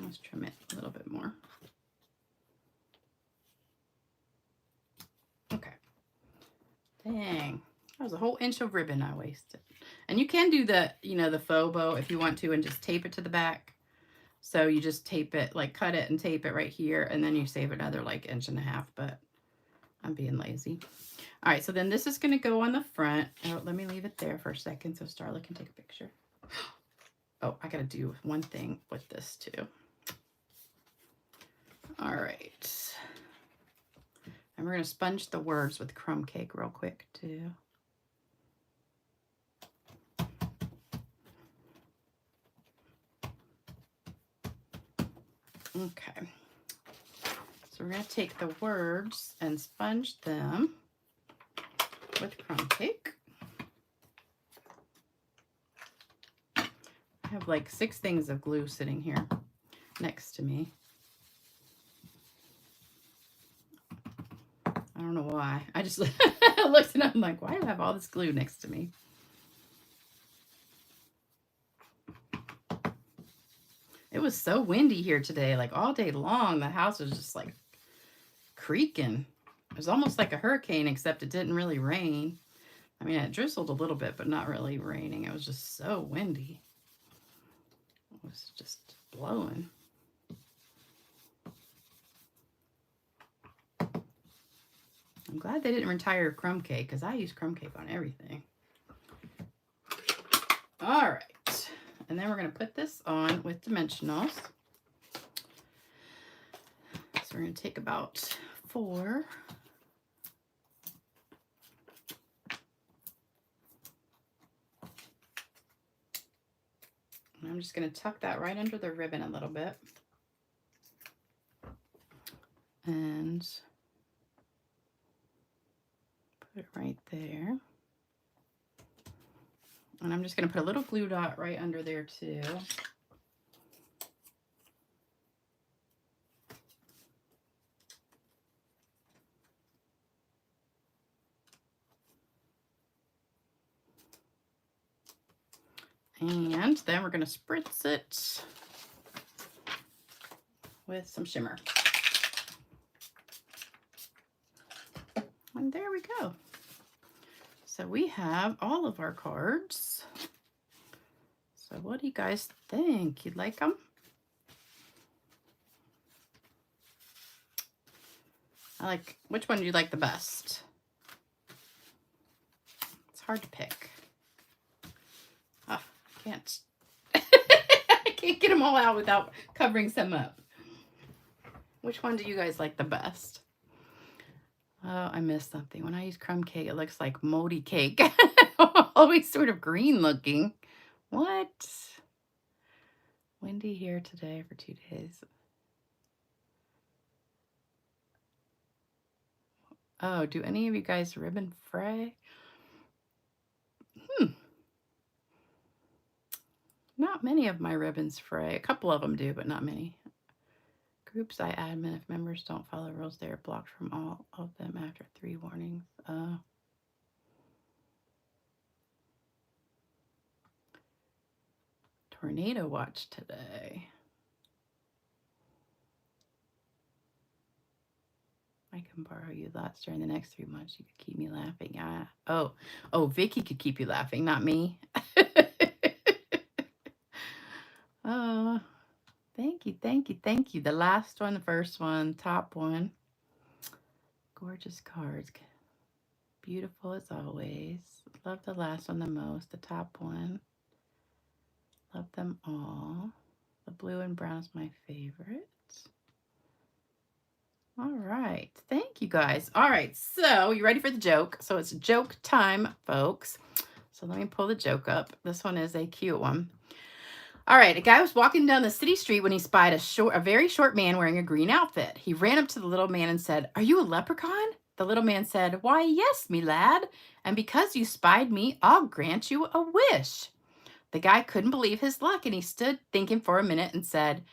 let's trim it a little bit more. Okay. Dang, that was a whole inch of ribbon I wasted. And you can do the, you know, the faux bow if you want to and just tape it to the back. So you just tape it, like cut it and tape it right here, and then you save another like 1.5 inches, but I'm being lazy. All right, so then this is gonna go on the front. Oh, let me leave it there for a second so Starla can take a picture. Oh, I gotta do one thing with this too. All right. And we're gonna sponge the words with crumb cake real quick too. Okay. So we're gonna take the words and sponge them with crumb cake. I have like 6 things of glue sitting here next to me. I don't know why. I just looked and I'm like, why do I have all this glue next to me? It was so windy here today, like all day long. The house was just like creaking. It was almost like a hurricane, except it didn't really rain. I mean, it drizzled a little bit, but not really raining. It was just so windy. It was just blowing. I'm glad they didn't retire crumb cake because I use crumb cake on everything. All right. And then we're going to put this on with dimensionals. So we're going to take about 4. And I'm just going to tuck that right under the ribbon a little bit. And Put it right there. And I'm just going to put a little glue dot right under there too. And then we're going to spritz it with some shimmer. And there we go. So we have all of our cards. So what do you guys think? You'd like them? Which one do you like the best? It's hard to pick. Oh, I can't. I can't get them all out without covering some up. Which one do you guys like the best? Oh, I missed something. When I use crumb cake, it looks like moldy cake. Always sort of green looking. What? Windy here today for 2 days. Oh, do any of you guys ribbon fray? Not many of my ribbons fray. A couple of them do, but not many. Groups I admin, if members don't follow rules, they are blocked from all of them after 3 warnings. Tornado watch today. I can borrow you lots during the next 3 months. You could keep me laughing. Oh, Vicky could keep you laughing, not me. Oh, thank you, thank you, thank you. The last one, the first one, top one. Gorgeous cards. Beautiful as always. Love the last one the most, the top one. Love them all. The blue and brown is my favorite. All right. Thank you, guys. All right. So you ready for the joke? So it's joke time, folks. So let me pull the joke up. This one is a cute one. All right. A guy was walking down the city street when he spied a very short man wearing a green outfit. He ran up to the little man and said, "Are you a leprechaun?" The little man said, "Why, yes, me lad. And because you spied me, I'll grant you a wish." The guy couldn't believe his luck, and he stood thinking for a minute and said,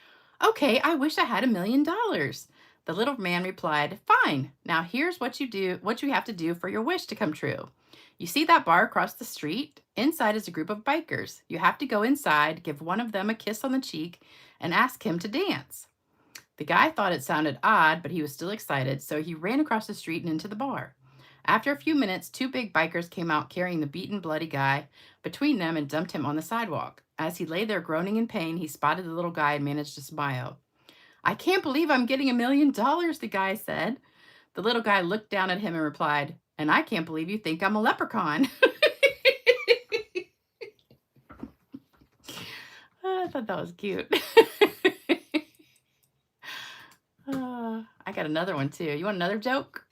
"Okay, I wish I had $1 million." The little man replied, "Fine. Now here's what you have to do for your wish to come true. You see that bar across the street? Inside is a group of bikers. You have to go inside, give one of them a kiss on the cheek, and ask him to dance." The guy thought it sounded odd, but he was still excited, so he ran across the street and into the bar. After a few minutes, 2 big bikers came out carrying the beaten, bloody guy between them and dumped him on the sidewalk. As he lay there groaning in pain, he spotted the little guy and managed to smile. "I can't believe I'm getting $1 million, the guy said. The little guy looked down at him and replied, "And I can't believe you think I'm a leprechaun." I thought that was cute. I got another one too. You want another joke?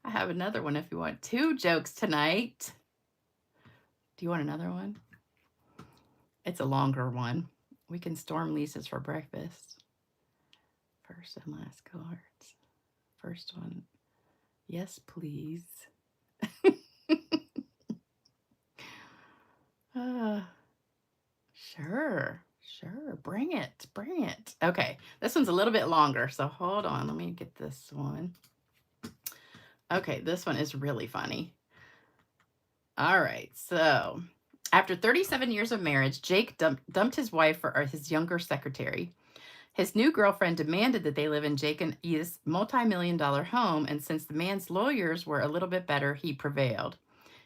I have another one if you want 2 jokes tonight. Do you want another one? It's a longer one. We can storm Lisa's for breakfast. First and last cards. First one. Yes, please. Sure. Bring it. Okay, this one's a little bit longer, so hold on. Let me get this one. Okay, this one is really funny. All right, so after 37 years of marriage, Jake dumped his wife for his younger secretary. His new girlfriend demanded that they live in Jake and Edith's multi-million-dollar home, and since the man's lawyers were a little bit better, he prevailed.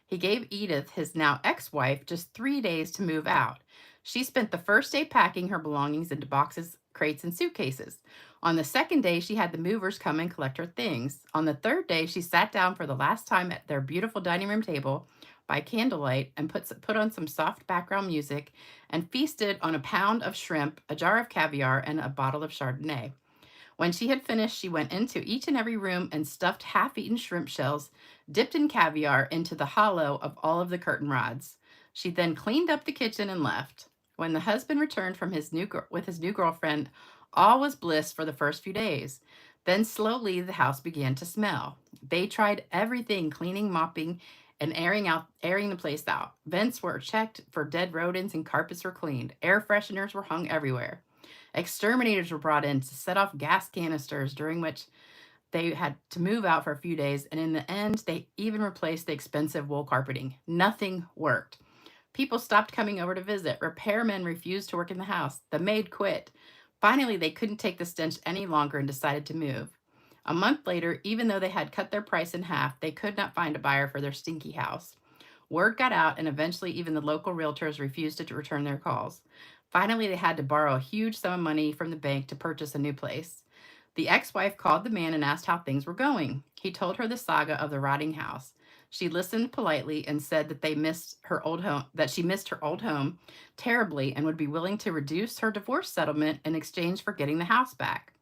He gave Edith, his now ex-wife, just 3 days to move out. She spent the first day packing her belongings into boxes, crates, and suitcases. On the second day, she had the movers come and collect her things. On the third day, she sat down for the last time at their beautiful dining room table by candlelight and put on some soft background music and feasted on a pound of shrimp, a jar of caviar, and a bottle of Chardonnay. When she had finished, she went into each and every room and stuffed half-eaten shrimp shells dipped in caviar into the hollow of all of the curtain rods. She then cleaned up the kitchen and left. When the husband returned from with his new girlfriend, all was bliss for the first few days. Then slowly the house began to smell. They tried everything, cleaning, mopping, and airing the place out. Vents were checked for dead rodents and carpets were cleaned. Air fresheners were hung everywhere. Exterminators were brought in to set off gas canisters, during which they had to move out for a few days, and in the end, they even replaced the expensive wool carpeting. Nothing worked. People stopped coming over to visit. Repairmen refused to work in the house. The maid quit. Finally, they couldn't take the stench any longer and decided to move. A month later, even though they had cut their price in half, they could not find a buyer for their stinky house. Word got out, and eventually even the local realtors refused to return their calls. Finally, they had to borrow a huge sum of money from the bank to purchase a new place. The ex-wife called the man and asked how things were going. He told her the saga of the rotting house. She listened politely and said that she missed her old home terribly and would be willing to reduce her divorce settlement in exchange for getting the house back.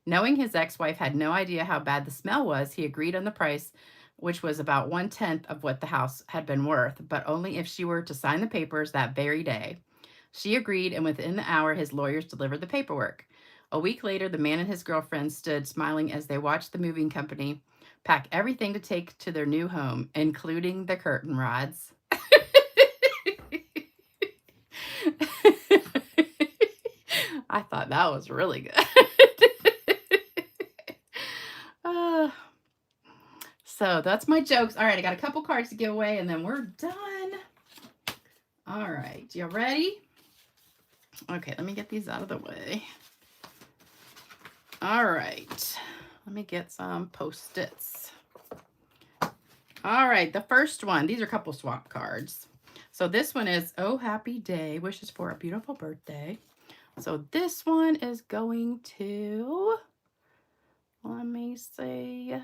Knowing his ex-wife had no idea how bad the smell was, he agreed on the price, which was about 1/10 of what the house had been worth, but only if she were to sign the papers that very day. She agreed, and within the hour, his lawyers delivered the paperwork. A week later, the man and his girlfriend stood smiling as they watched the moving company pack everything to take to their new home, including the curtain rods. I thought that was really good. uh, so that's my jokes. All right, I got a couple cards to give away, and then we're done. All right, you ready? Okay, let me get these out of the way. All right, let me get some Post-its. All right, the first one, these are a couple swap cards. So this one is, oh, happy day, wishes for a beautiful birthday. So this one is going to, let me see,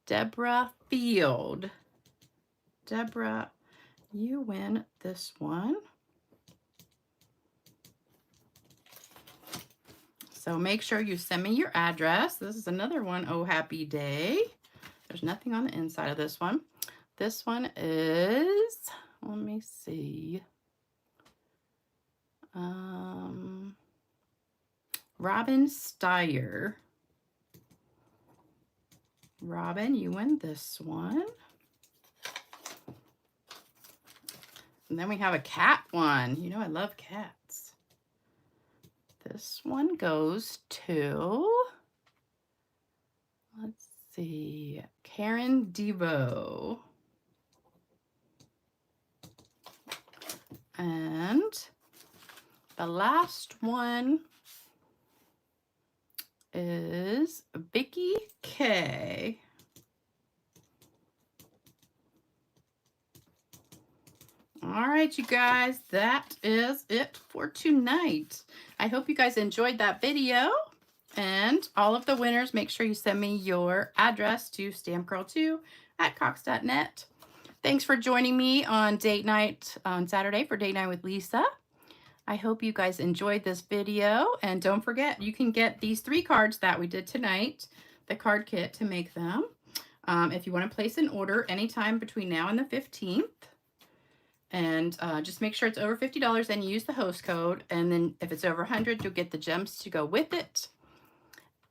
Deborah Field. Deborah, you win this one. So make sure you send me your address. This is another one, oh, happy day. There's nothing on the inside of this one. This one is, let me see, Robin Steyer. Robin, you win this one. And then we have a cat one. You know I love cats. This one goes to, let's see, Karen Devo. And the last one is Vicky K. All right, you guys, that is it for tonight. I hope you guys enjoyed that video. And all of the winners, make sure you send me your address to stampgirl2@cox.net. Thanks for joining me on date night on Saturday for Date Night with Lisa. I hope you guys enjoyed this video. And don't forget, you can get these 3 cards that we did tonight, the card kit to make them. If you want to place an order anytime between now and the 15th. And just make sure it's over $50 and use the host code. And then if it's over 100, you'll get the gems to go with it.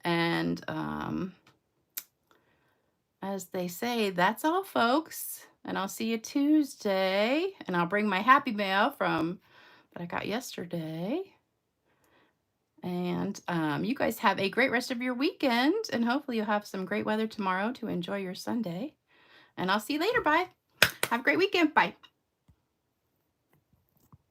And as they say, that's all, folks. And I'll see you Tuesday. And I'll bring my happy mail that I got yesterday. And you guys have a great rest of your weekend. And hopefully you'll have some great weather tomorrow to enjoy your Sunday. And I'll see you later. Bye. Have a great weekend. Bye.